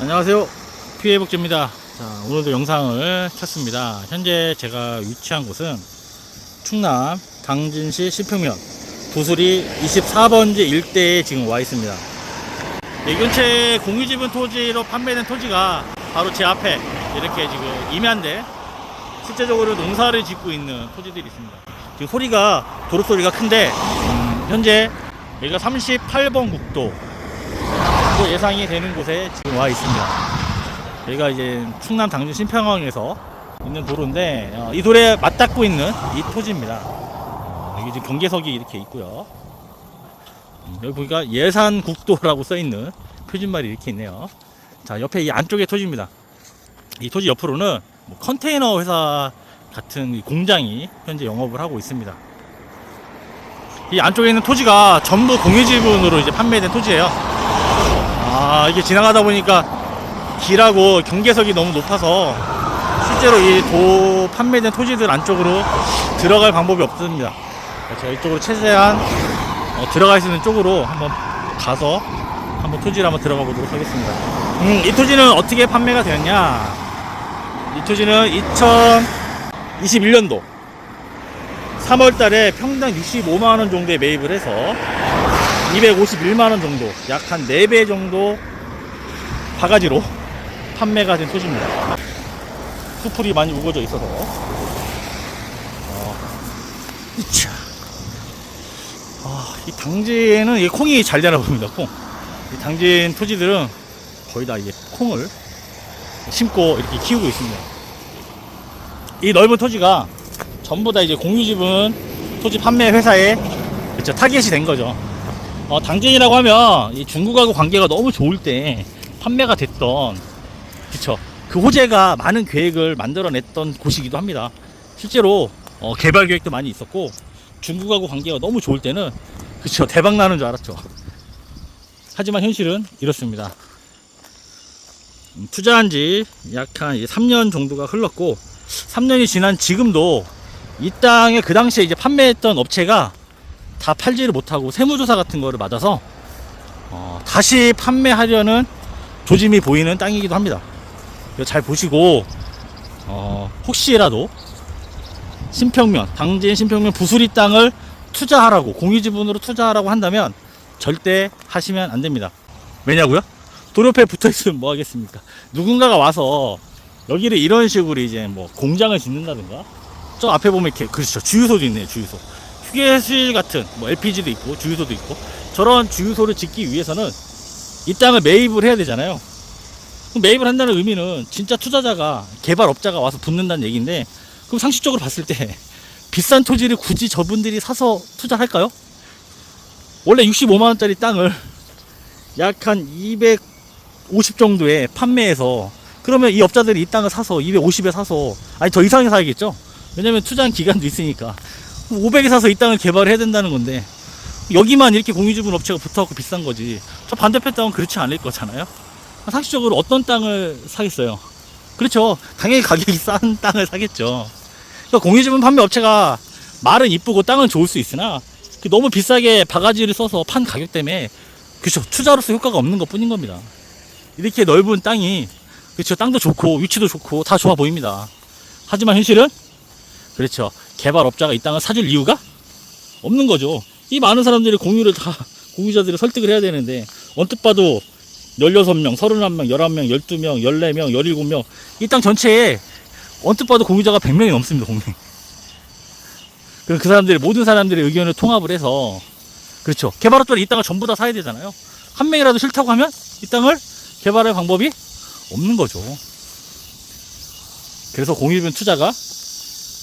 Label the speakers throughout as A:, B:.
A: 안녕하세요, 피해복지입니다. 자, 오늘도 영상을 켰습니다. 현재 제가 위치한 곳은 충남 당진시 신평면 부수리 24번지 일대에 지금 와 있습니다. 이 근처에 공유지분 토지로 판매된 토지가 바로 제 앞에 이렇게 지금 임야인데 실제적으로 농사를 짓고 있는 토지들이 있습니다. 지금 소리가 도로 소리가 큰데 현재 여기가 38번 국도 예상이 되는 곳에 지금 와 있습니다. 여기가 이제 충남 당진 신평항에서 있는 도로인데 이 도로에 맞닿고 있는 이 토지입니다. 여기 지금 경계석이 이렇게 있고요. 여기 보니까 예산국도라고 써있는 표준말이 이렇게 있네요. 자, 옆에 이 안쪽에 토지입니다. 이 토지 옆으로는 뭐 컨테이너 회사 같은 이 공장이 현재 영업을 하고 있습니다. 이 안쪽에 있는 토지가 전부 공유지분으로 이제 판매된 토지예요. 이게 지나가다 보니까 길하고 경계석이 너무 높아서 실제로 이 판매된 토지들 안쪽으로 들어갈 방법이 없습니다. 제가 이쪽으로 최대한 들어갈 수 있는 쪽으로 한번 가서 한번 토지를 한번 들어가 보도록 하겠습니다. 이 토지는 어떻게 판매가 되었냐? 이 토지는 2021년도 3월 달에 평당 65만원 정도에 매입을 해서 251만원 정도, 약 한 4배 정도 바가지로 판매가 된 토지입니다. 수풀이 많이 우거져 있어서. 이 당진은 이 콩이 잘 되나 봅니다. 콩. 이 당진 토지들은 거의 다 이제 콩을 심고 이렇게 키우고 있습니다. 이 넓은 토지가 전부 다 이제 공유지분 토지 판매 회사에 그쵸, 타겟이 된 거죠. 당진이라고 하면 이 중국하고 관계가 너무 좋을 때 판매가 됐던, 그쵸, 그 호재가 많은 계획을 만들어냈던 곳이기도 합니다. 실제로 개발 계획도 많이 있었고 중국하고 관계가 너무 좋을 때는 그쵸, 대박 나는 줄 알았죠. 하지만 현실은 이렇습니다. 투자한 지 약 한 3년 정도가 흘렀고 3년이 지난 지금도 이 땅에 그 당시에 이제 판매했던 업체가 다 팔지를 못하고 세무조사 같은 거를 맞아서 다시 판매하려는 조짐이 보이는 땅이기도 합니다. 잘 보시고 혹시라도 신평면, 당진 신평면 부수리 땅을 투자하라고, 공유지분으로 투자하라고 한다면 절대 하시면 안 됩니다. 왜냐고요? 도로 옆에 붙어 있으면 뭐 하겠습니까? 누군가가 와서 여기를 이런 식으로 이제 뭐 공장을 짓는다든가, 저 앞에 보면 이렇게, 그렇죠, 주유소도 있네요. 주유소, 휴게실 같은 뭐 LPG도 있고 주유소도 있고, 저런 주유소를 짓기 위해서는 이 땅을 매입을 해야 되잖아요. 매입을 한다는 의미는 진짜 투자자가, 개발업자가 와서 붙는다는 얘기인데, 그럼 상식적으로 봤을 때 비싼 토지를 굳이 저분들이 사서 투자할까요? 원래 65만원짜리 땅을 약 한 250 정도에 판매해서, 그러면 이 업자들이 이 땅을 사서 250에 사서, 아니 더 이상에 사야겠죠. 왜냐면 투자한 기간도 있으니까 500에 사서 이 땅을 개발을 해야 된다는 건데, 여기만 이렇게 공유지분 업체가 붙어갖고 비싼 거지, 저 반대편 땅은 그렇지 않을 거잖아요. 상식적으로 어떤 땅을 사겠어요? 그렇죠, 당연히 가격이 싼 땅을 사겠죠. 그러니까 공유지분 판매 업체가 말은 이쁘고 땅은 좋을 수 있으나 너무 비싸게 바가지를 써서 판 가격 때문에, 그렇죠, 투자로서 효과가 없는 것 뿐인 겁니다. 이렇게 넓은 땅이, 그렇죠, 땅도 좋고 위치도 좋고 다 좋아 보입니다. 하지만 현실은, 그렇죠, 개발업자가 이 땅을 사줄 이유가 없는 거죠. 이 많은 사람들이 공유자들을 설득을 해야 되는데, 언뜻 봐도 16명, 31명, 11명, 12명, 14명, 17명, 이 땅 전체에 언뜻 봐도 공유자가 100명이 넘습니다. 공유. 그 사람들이, 모든 사람들의 의견을 통합을 해서, 그렇죠, 개발업자는 이 땅을 전부 다 사야 되잖아요. 한 명이라도 싫다고 하면 이 땅을 개발할 방법이 없는 거죠. 그래서 공유지분 투자가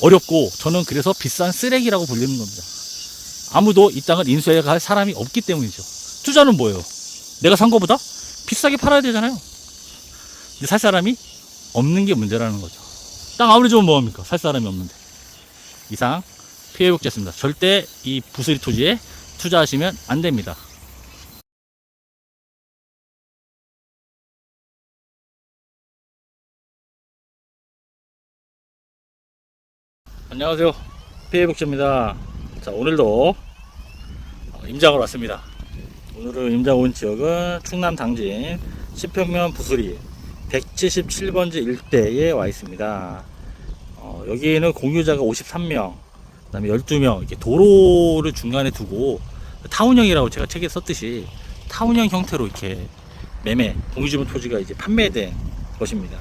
A: 어렵고, 저는 그래서 비싼 쓰레기라고 불리는 겁니다. 아무도 이 땅을 인수해 갈 사람이 없기 때문이죠. 투자는 뭐예요? 내가 산 거보다 비싸게 팔아야 되잖아요. 근데 살 사람이 없는 게 문제라는 거죠. 땅 아무리 좋으면 뭐합니까? 살 사람이 없는데. 이상 피해복지였습니다. 절대 이 부수리 토지에 투자하시면 안 됩니다. 안녕하세요, 피해복지입니다. 자, 오늘도 임장을 왔습니다. 오늘은 임장 온 지역은 충남 당진 신평면 부수리 177번지 일대에 와 있습니다. 여기에는 공유자가 53명, 그 다음에 12명, 이렇게 도로를 중간에 두고 타운형이라고 제가 책에 썼듯이 타운형 형태로 이렇게 매매, 공유지분 토지가 이제 판매된 것입니다.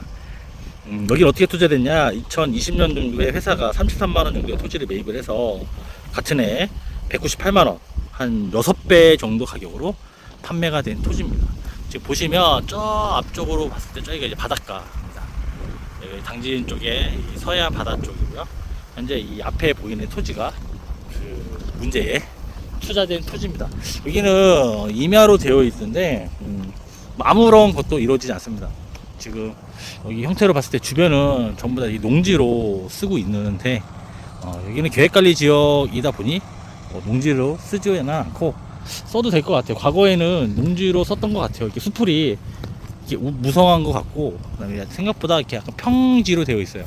A: 여기는 어떻게 투자됐냐? 2020년 정도에 회사가 33만원 정도의 토지를 매입을 해서 같은 해 198만원, 한 6배 정도 가격으로 판매가 된 토지입니다. 지금 보시면 저 앞쪽으로 봤을 때 저희가 이제 바닷가입니다. 여기 당진 쪽에 서해안 바다 쪽이고요. 현재 이 앞에 보이는 토지가 그 문제에 투자된 토지입니다. 여기는 임야로 되어 있는데 아무런 것도 이루어지지 않습니다. 지금 여기 형태로 봤을 때 주변은 전부 다 이 농지로 쓰고 있는데 여기는 계획관리 지역이다 보니 농지로 쓰지는 않고 써도 될 것 같아요. 과거에는 농지로 썼던 것 같아요. 이렇게 수풀이 이렇게 무성한 것 같고, 그다음에 생각보다 이렇게 약간 평지로 되어 있어요.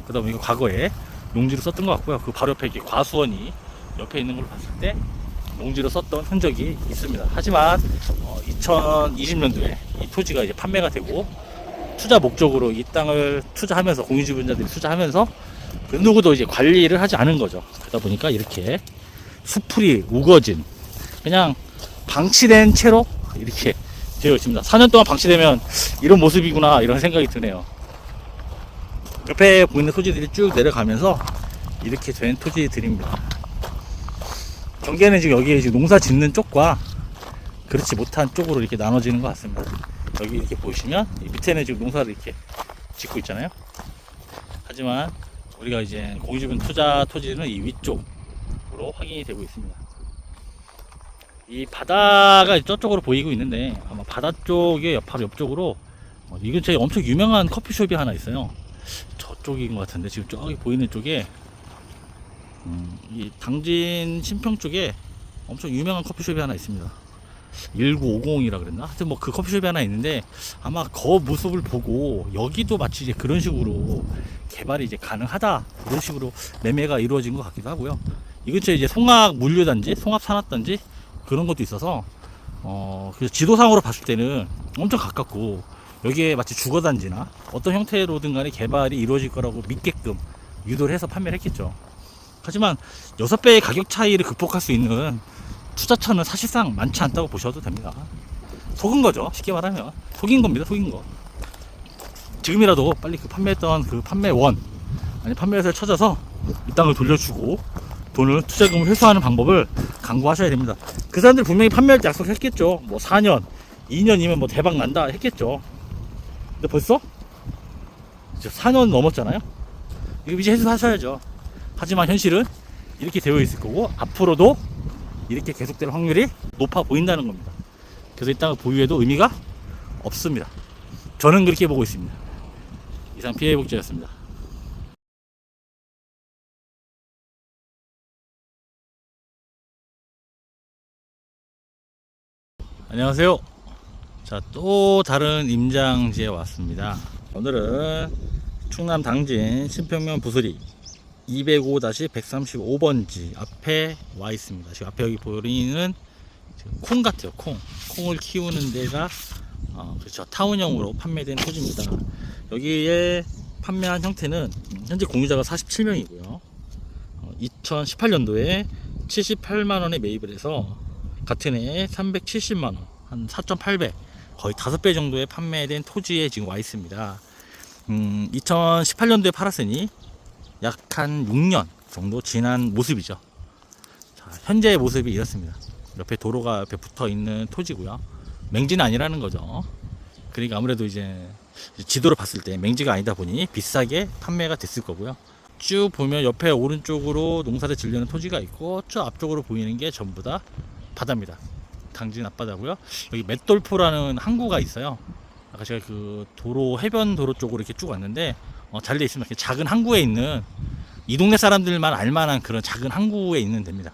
A: 그러다 보니까 과거에 농지로 썼던 것 같고요. 그 바로 옆에 이렇게 과수원이 옆에 있는 걸 봤을 때 농지로 썼던 흔적이 있습니다. 하지만 2020년도에 이 토지가 이제 판매가 되고 투자 목적으로 이 땅을 투자하면서 공유지분자들이 투자하면서 그 누구도 이제 관리를 하지 않은 거죠. 그러다 보니까 이렇게 수풀이 우거진 그냥 방치된 채로 이렇게 되어 있습니다. 4년 동안 방치되면 이런 모습이구나 이런 생각이 드네요. 옆에 보이는 토지들이 쭉 내려가면서 이렇게 된 토지들입니다. 경계는 지금 여기에 지금 농사 짓는 쪽과 그렇지 못한 쪽으로 이렇게 나눠지는 것 같습니다. 여기 이렇게 보시면 밑에는 지금 농사를 이렇게 짓고 있잖아요. 하지만 우리가 이제 공유지분 투자 토지는 이 위쪽으로 확인이 되고 있습니다. 이 바다가 저쪽으로 보이고 있는데 아마 바다 쪽에 바로 옆쪽으로 이 근처에 엄청 유명한 커피숍이 하나 있어요. 저쪽인 것 같은데 지금 저기 보이는 쪽에 이 당진 신평 쪽에 엄청 유명한 커피숍이 하나 있습니다. 1950이라 그랬나? 하여튼 뭐 그 커피숍이 하나 있는데 아마 그 모습을 보고 여기도 마치 이제 그런 식으로 개발이 이제 가능하다 이런 식으로 매매가 이루어진 것 같기도 하고요. 이 근처에 이제 송악 물류단지, 송악 산업단지 그런 것도 있어서 그래서 지도상으로 봤을 때는 엄청 가깝고 여기에 마치 주거단지나 어떤 형태로든 간에 개발이 이루어질 거라고 믿게끔 유도를 해서 판매를 했겠죠. 하지만 6배의 가격 차이를 극복할 수 있는 투자처는 사실상 많지 않다고 보셔도 됩니다. 속은 거죠. 쉽게 말하면 속인 겁니다. 속인 거. 지금이라도 빨리 그 판매했던 그 판매원 아니 판매회사를 찾아서 이 땅을 돌려주고 돈을 투자금을 회수하는 방법을 강구하셔야 됩니다. 그 사람들 분명히 판매할 때 약속했겠죠. 뭐 4년, 2년이면 뭐 대박 난다 했겠죠. 근데 벌써 이제 4년 넘었잖아요. 이거 이제 회수하셔야죠. 하지만 현실은 이렇게 되어 있을 거고 앞으로도 이렇게 계속될 확률이 높아 보인다는 겁니다. 그래서 이 땅을 보유해도 의미가 없습니다. 저는 그렇게 보고 있습니다. 이상 피해복지였습니다. 안녕하세요. 자, 또 다른 임장지에 왔습니다. 오늘은 충남 당진 신평면 부수리 205-135번지 앞에 와 있습니다. 지금 앞에 여기 보이는 콩 같아요. 콩을 키우는 데가 그렇죠. 타운형으로 판매된 토지입니다. 여기에 판매한 형태는 현재 공유자가 47명이고요. 2018년도에 78만원에 매입을 해서 같은 해에 370만원, 한 4.8배, 거의 5배 정도에 판매된 토지에 지금 와 있습니다. 2018년도에 팔았으니 약 한 6년 정도 지난 모습이죠. 자, 현재의 모습이 이렇습니다. 옆에 도로가 옆에 붙어 있는 토지고요. 맹지는 아니라는 거죠. 그러니까 아무래도 이제 지도를 봤을 때 맹지가 아니다 보니 비싸게 판매가 됐을 거고요. 쭉 보면 옆에 오른쪽으로 농사를 지려는 토지가 있고 저 앞쪽으로 보이는 게 전부 다 바다입니다. 당진 앞바다고요. 여기 맷돌포라는 항구가 있어요. 아까 제가 그 도로 해변 도로 쪽으로 이렇게 쭉 왔는데 잘 돼 있습니다. 작은 항구에 있는 이 동네 사람들만 알만한 그런 작은 항구에 있는 데입니다.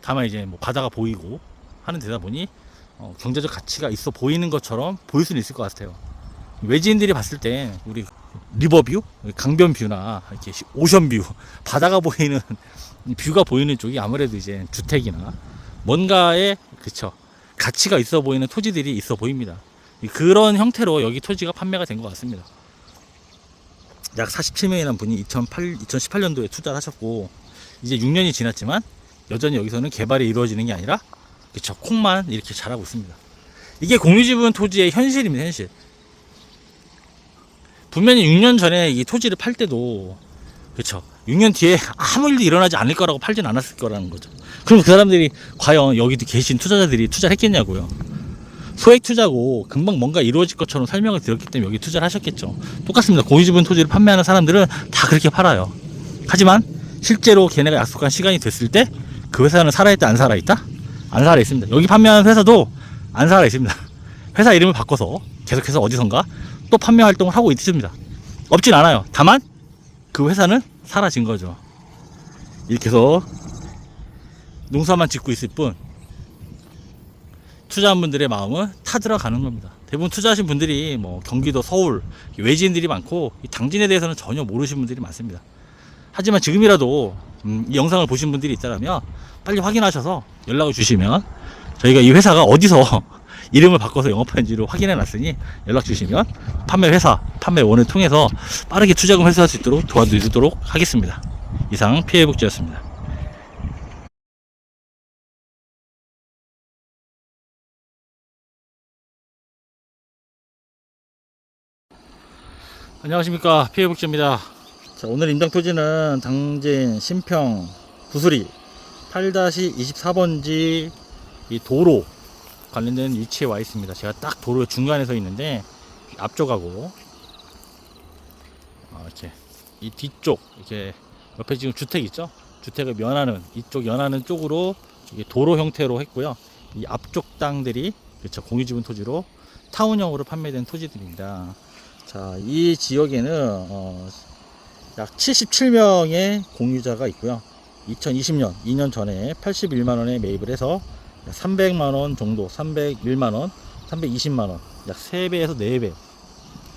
A: 다만 이제 뭐 바다가 보이고 하는 데다 보니 경제적 가치가 있어 보이는 것처럼 보일 수는 있을 것 같아요. 외지인들이 봤을 때 우리 리버뷰, 강변뷰나 이렇게 오션뷰, 바다가 보이는 뷰가 보이는 쪽이 아무래도 이제 주택이나 뭔가에 그쵸 가치가 있어 보이는 토지들이 있어 보입니다. 그런 형태로 여기 토지가 판매가 된 것 같습니다. 약 47명이라는 분이 2018년도에 투자를 하셨고, 이제 6년이 지났지만 여전히 여기서는 개발이 이루어지는 게 아니라 그쵸, 콩만 이렇게 자라고 있습니다. 이게 공유지분 토지의 현실입니다. 현실. 분명히 6년 전에 이 토지를 팔 때도 그쵸, 6년 뒤에 아무 일도 일어나지 않을 거라고 팔진 않았을 거라는 거죠. 그럼 그 사람들이 과연 여기 계신 투자자들이 투자를 했겠냐고요. 소액 투자고 금방 뭔가 이루어질 것처럼 설명을 드렸기 때문에 여기 투자를 하셨겠죠. 똑같습니다. 공유지분 토지를 판매하는 사람들은 다 그렇게 팔아요. 하지만 실제로 걔네가 약속한 시간이 됐을 때 그 회사는 살아있다 안 살아있다? 안 살아있습니다. 여기 판매하는 회사도 안 살아있습니다. 회사 이름을 바꿔서 계속해서 어디선가 또 판매 활동을 하고 있습니다. 없진 않아요. 다만 그 회사는 사라진 거죠. 이렇게 해서 농사만 짓고 있을 뿐 투자한 분들의 마음은 타들어가는 겁니다. 대부분 투자하신 분들이 뭐 경기도, 서울, 외지인들이 많고 이 당진에 대해서는 전혀 모르시는 분들이 많습니다. 하지만 지금이라도 이 영상을 보신 분들이 있다면 빨리 확인하셔서 연락을 주시면 저희가 이 회사가 어디서 이름을 바꿔서 영업하는지를 확인해 놨으니 연락 주시면 판매회사, 판매원을 통해서 빠르게 투자금 회수할 수 있도록 도와드리도록 하겠습니다. 이상 피해복지였습니다. 안녕하십니까, 피해복지입니다. 자, 오늘 임장토지는 당진 신평 부수리 8-24번지 이 도로 관련된 위치에 와 있습니다. 제가 딱 도로 중간에 서 있는데 앞쪽하고 이렇게 이 뒤쪽 이렇게 옆에 지금 주택 있죠? 주택을 면하는 이쪽 연하는 쪽으로 이게 도로 형태로 했고요. 이 앞쪽 땅들이 그렇죠, 공유지분 토지로 타운형으로 판매된 토지들입니다. 자, 이 지역에는 약 77명의 공유자가 있고요. 2020년 2년 전에 81만원에 매입을 해서 300만원 정도, 301만원, 320만원, 약 3배에서 4배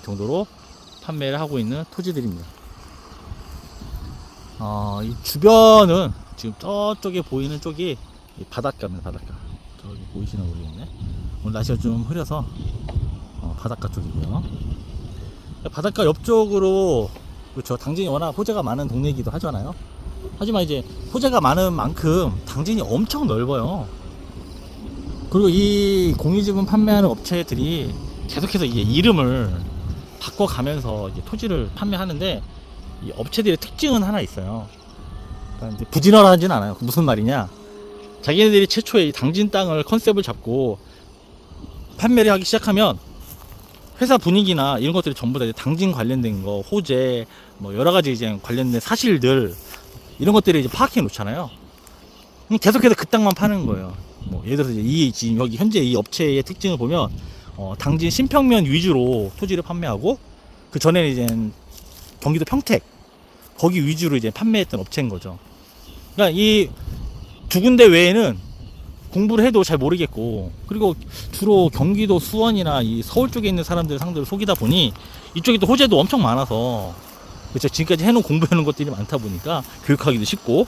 A: 정도로 판매를 하고 있는 토지들입니다. 이 주변은 지금 저쪽에 보이는 쪽이 바닷가입니다. 바닷가. 저기 보이시나 모르겠네. 오늘 날씨가 좀 흐려서 바닷가 쪽이고요. 바닷가 옆쪽으로 그렇죠, 당진이 워낙 호재가 많은 동네이기도 하잖아요. 하지만 이제 호재가 많은 만큼 당진이 엄청 넓어요. 그리고 이 공유지분 판매하는 업체들이 계속해서 이게 이름을 바꿔가면서 이제 토지를 판매하는데 이 업체들의 특징은 하나 있어요. 그러니까 이제 부진하지는 않아요. 무슨 말이냐? 자기네들이 최초에 이 당진 땅을 컨셉을 잡고 판매를 하기 시작하면 회사 분위기나 이런 것들이 전부 다 이제 당진 관련된 거, 호재, 뭐 여러 가지 이제 관련된 사실들 이런 것들을 이제 파악해 놓잖아요. 계속해서 그 땅만 파는 거예요. 뭐 예를 들어서 이제 지금 여기 현재 이 업체의 특징을 보면 당진 신평면 위주로 토지를 판매하고 그 전에는 이제 경기도 평택 거기 위주로 이제 판매했던 업체인 거죠. 그러니까 이 두 군데 외에는 공부를 해도 잘 모르겠고, 그리고 주로 경기도 수원이나 이 서울 쪽에 있는 사람들 상대로 속이다 보니 이쪽에 또 호재도 엄청 많아서 그렇죠, 지금까지 해놓은 공부해놓은 것들이 많다 보니까 교육하기도 쉽고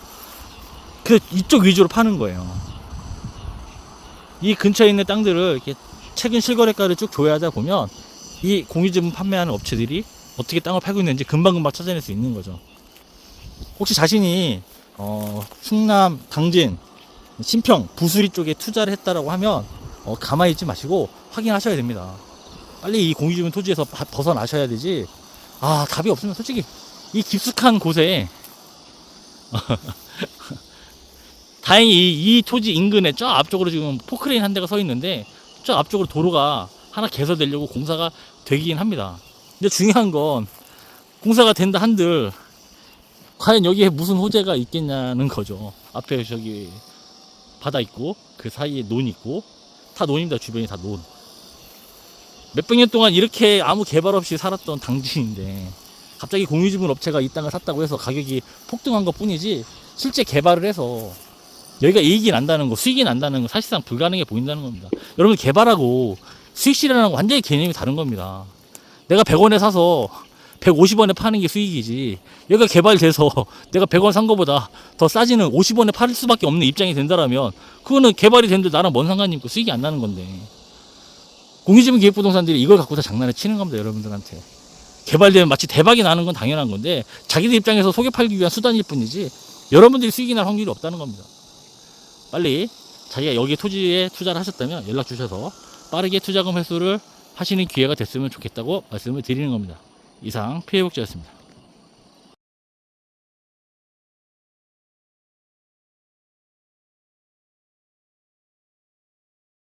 A: 그래서 이쪽 위주로 파는 거예요. 이 근처에 있는 땅들을 이렇게 최근 실거래가를 쭉 조회하다 보면 이 공유지분 판매하는 업체들이 어떻게 땅을 팔고 있는지 금방금방 찾아낼 수 있는 거죠. 혹시 자신이 충남 당진 신평 부수리 쪽에 투자를 했다라고 하면 가만히 있지 마시고 확인하셔야 됩니다. 빨리 이 공유지분 토지에서 벗어나셔야 되지. 답이 없으면 솔직히 이 깊숙한 곳에 다행히 이 토지 인근에 저 앞쪽으로 지금 포크레인 한 대가 서 있는데 저 앞쪽으로 도로가 하나 개설되려고 공사가 되긴 합니다. 근데 중요한 건 공사가 된다 한들 과연 여기에 무슨 호재가 있겠냐는 거죠. 앞에 저기 바다 있고 그 사이에 논 있고 다 논입니다. 주변이 다 논. 몇백 년 동안 이렇게 아무 개발 없이 살았던 당진인데 갑자기 공유지분 업체가 이 땅을 샀다고 해서 가격이 폭등한 것 뿐이지 실제 개발을 해서 여기가 이익이 난다는 거, 수익이 난다는 거 사실상 불가능해 보인다는 겁니다. 여러분, 개발하고 수익 실현하는 거 완전히 개념이 다른 겁니다. 내가 100원에 사서 150원에 파는 게 수익이지, 여기가 개발돼서 내가 100원 산 거보다 더 싸지는 50원에 팔 수밖에 없는 입장이 된다라면 그거는 개발이 됐는데 나랑 뭔 상관이 있고 수익이 안 나는 건데, 공유지분 기획부동산들이 이걸 갖고 다 장난을 치는 겁니다, 여러분들한테. 개발되면 마치 대박이 나는 건 당연한 건데 자기들 입장에서 속여 팔기 위한 수단일 뿐이지 여러분들이 수익이 날 확률이 없다는 겁니다. 빨리 자기가 여기 토지에 투자를 하셨다면 연락 주셔서 빠르게 투자금 회수를 하시는 기회가 됐으면 좋겠다고 말씀을 드리는 겁니다. 이상 피해복지였습니다.